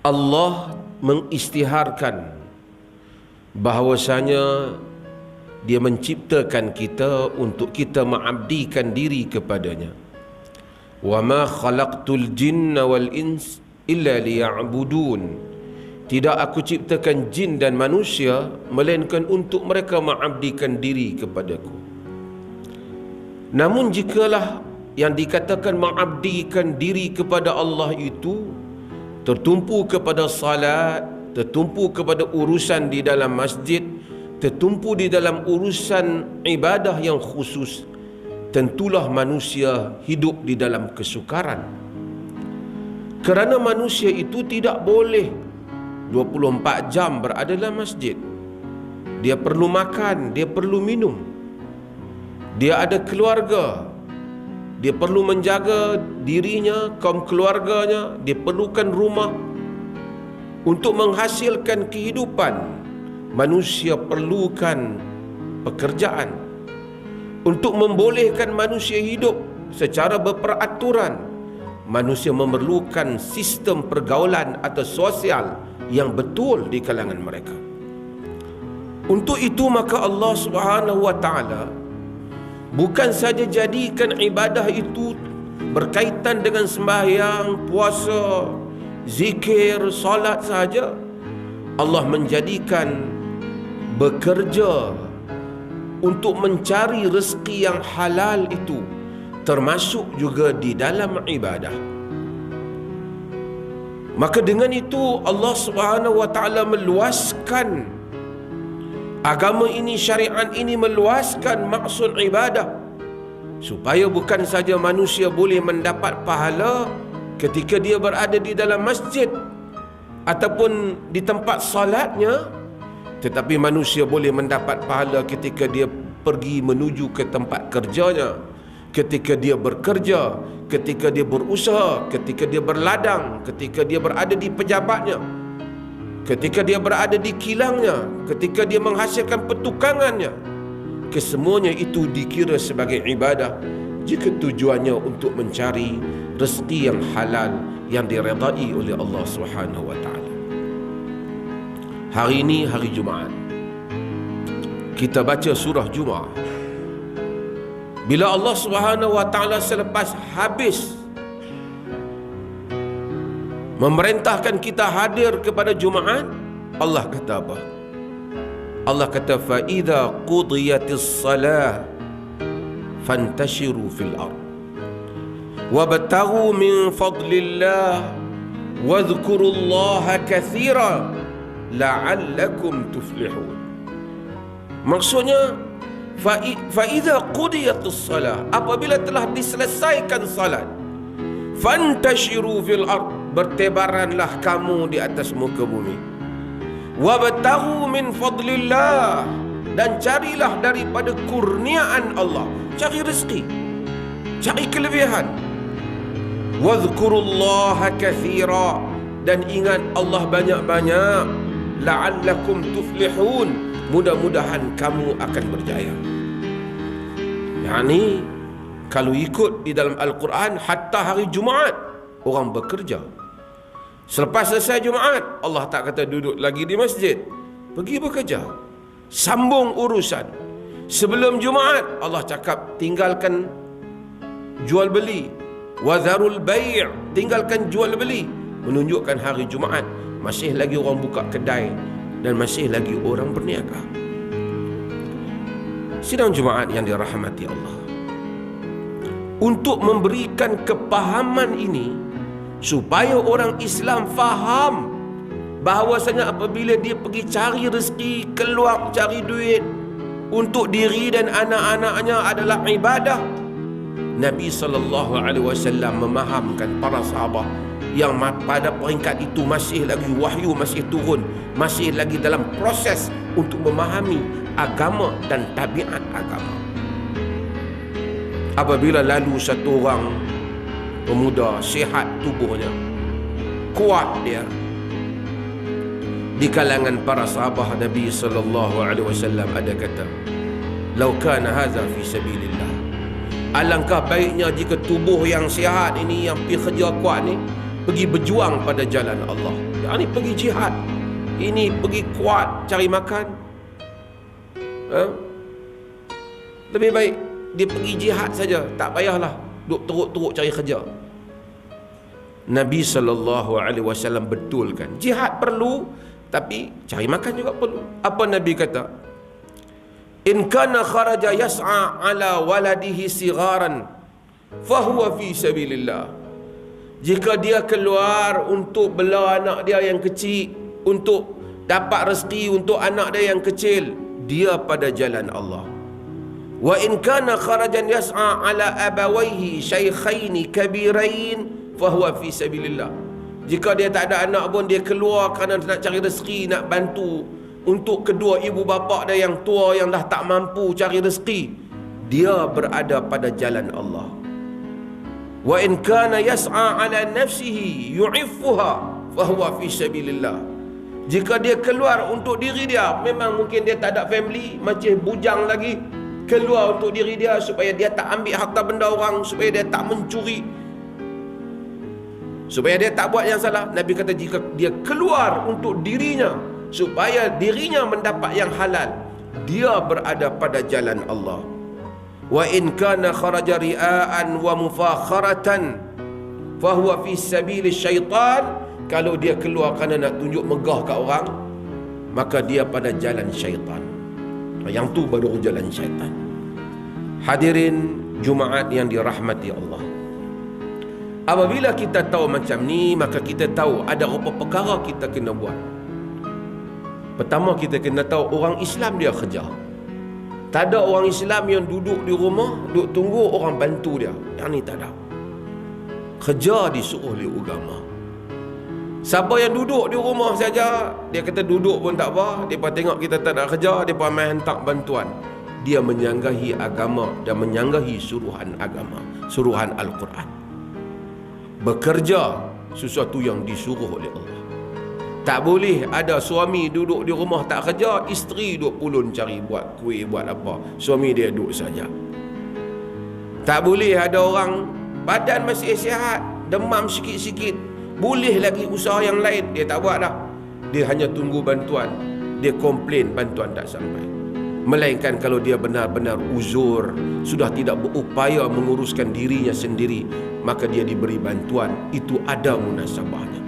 Allah mengisytiharkan bahawasanya Dia menciptakan kita untuk kita mengabdikan diri kepadanya. Wa ma khalaqtul jinna wal ins illa liya'budun. Tidak aku ciptakan jin dan manusia melainkan untuk mereka mengabdikan diri kepadaku. Namun jikalah yang dikatakan mengabdikan diri kepada Allah itu tertumpu kepada salat, tertumpu kepada urusan di dalam masjid, tertumpu di dalam urusan ibadah yang khusus, tentulah manusia hidup di dalam kesukaran. Kerana manusia itu tidak boleh 24 jam berada dalam masjid. Dia perlu makan, dia perlu minum, dia ada keluarga, dia perlu menjaga dirinya, kaum keluarganya, dia perlukan rumah. Untuk menghasilkan kehidupan, manusia perlukan pekerjaan. Untuk membolehkan manusia hidup secara berperaturan, manusia memerlukan sistem pergaulan atau sosial yang betul di kalangan mereka. Untuk itu maka Allah Subhanahu wa taala bukan saja jadikan ibadah itu berkaitan dengan sembahyang, puasa, zikir, solat saja. Allah menjadikan bekerja untuk mencari rezeki yang halal itu termasuk juga di dalam ibadah. Maka dengan itu Allah Subhanahu wa taala meluaskan agama ini, syariat ini meluaskan maksud ibadah, supaya bukan saja manusia boleh mendapat pahala ketika dia berada di dalam masjid ataupun di tempat salatnya, tetapi manusia boleh mendapat pahala ketika dia pergi menuju ke tempat kerjanya, ketika dia bekerja, ketika dia berusaha, ketika dia berladang, ketika dia berada di pejabatnya, ketika dia berada di kilangnya, ketika dia menghasilkan petukangannya. Kesemuanya itu dikira sebagai ibadah jika tujuannya untuk mencari rezeki yang halal yang diredai oleh Allah Subhanahu wa taala. Hari ini hari Jumaat, kita baca surah Jumaat. Bila Allah Subhanahu wa taala selepas habis memerintahkan kita hadir kepada Jumaat, Allah kata apa? Allah kata fa idza qudiyatis salah fantashiru fil ard wabtaghu min fadlillah wadhkurullaha katsiran la'allakum tuflihun. Maksudnya fa idza qudiyatis salah, apabila telah diselesaikan salat, fantashiru fil ard, bertebaranlah kamu di atas muka bumi, wabtaghu min fadlillah, dan carilah daripada kurniaan Allah, cari rezeki, cari kelebihan, wadhkurullaha katsira, dan ingat Allah banyak-banyak, la'allakum tuflihun, mudah-mudahan kamu akan berjaya. Yani kalau ikut di dalam Al-Quran, hatta hari Jumaat orang bekerja. Selepas selesai Jumaat, Allah tak kata duduk lagi di masjid, pergi bekerja, sambung urusan. Sebelum Jumaat Allah cakap tinggalkan jual beli, wadharul bai', tinggalkan jual beli, menunjukkan hari Jumaat masih lagi orang buka kedai dan masih lagi orang berniaga. Sidang Jumaat yang dirahmati Allah, untuk memberikan kepahaman ini supaya orang Islam faham bahawasanya apabila dia pergi cari rezeki, keluar cari duit untuk diri dan anak-anaknya adalah ibadah. Nabi SAW memahamkan para sahabat yang pada peringkat itu masih lagi wahyu masih turun, masih lagi dalam proses untuk memahami agama dan tabiat agama. Apabila lalu satu orang pemuda, sihat tubuhnya, kuat dia, di kalangan para sahabat Nabi SAW ada kata, "Lau kana hadza fi sabilillah." Alangkah baiknya jika tubuh yang sihat ini, yang pergi kerja kuat ni, pergi berjuang pada jalan Allah. Yang ni pergi jihad, ini pergi kuat cari makan. Lebih baik dia pergi jihad saja, tak payahlah duk teruk-teruk cari kerja. Nabi SAW betulkan, jihad perlu, tapi cari makan juga perlu. Apa Nabi kata? In kana kharaja yas'a ala waladihi sigharan fahuwa fi sabilillah. Jika dia keluar untuk bela anak dia yang kecil, untuk dapat rezeki untuk anak dia yang kecil, dia pada jalan Allah. Wa in kana kharajan yas'a ala abawayhi shaykhaini kabirain fahuwa fi sabilillah. Jika dia tak ada anak pun, dia keluar kerana nak cari rezeki, nak bantu untuk kedua ibu bapa dia yang tua yang dah tak mampu cari rezeki, dia berada pada jalan Allah. Wa in kana yas'a ala nafsihi yu'iffuha fahuwa fi sabilillah. Jika dia keluar untuk diri dia, memang mungkin dia tak ada family, masih bujang lagi, keluar untuk diri dia supaya dia tak ambil harta benda orang, supaya dia tak mencuri, supaya dia tak buat yang salah. Nabi kata jika dia keluar untuk dirinya supaya dirinya mendapat yang halal, dia berada pada jalan Allah. Wa in kana kharaja ria'an wa mufakharatan fahuwa fi sabili syaitan. Kalau dia keluar kerana nak tunjuk megah kat orang, maka dia pada jalan syaitan. Yang tu baru jalan syaitan. Hadirin Jumaat yang dirahmati Allah, apabila kita tahu macam ni, maka kita tahu ada beberapa perkara kita kena buat. Pertama, kita kena tahu orang Islam dia kerja. Tak ada orang Islam yang duduk di rumah, duduk tunggu orang bantu dia. Yang ni tak ada. Kerja disuruh oleh agama. Siapa yang duduk di rumah saja, dia kata duduk pun tak apa, dia pun tengok kita tak nak kerja, dia pun main hantar bantuan. Dia menyanggahi agama dan menyanggahi suruhan agama, suruhan Al-Quran. Bekerja sesuatu yang disuruh oleh Allah. Tak boleh ada suami duduk di rumah tak kerja, isteri duduk pulun cari buat kuih, buat apa, suami dia duduk saja. Tak boleh ada orang badan masih sihat, demam sikit-sikit, boleh lagi usaha yang lain, dia tak buat dah. Dia hanya tunggu bantuan, dia komplain bantuan tak sampai. Melainkan kalau dia benar-benar uzur, sudah tidak berupaya menguruskan dirinya sendiri, maka dia diberi bantuan, itu ada munasabahnya.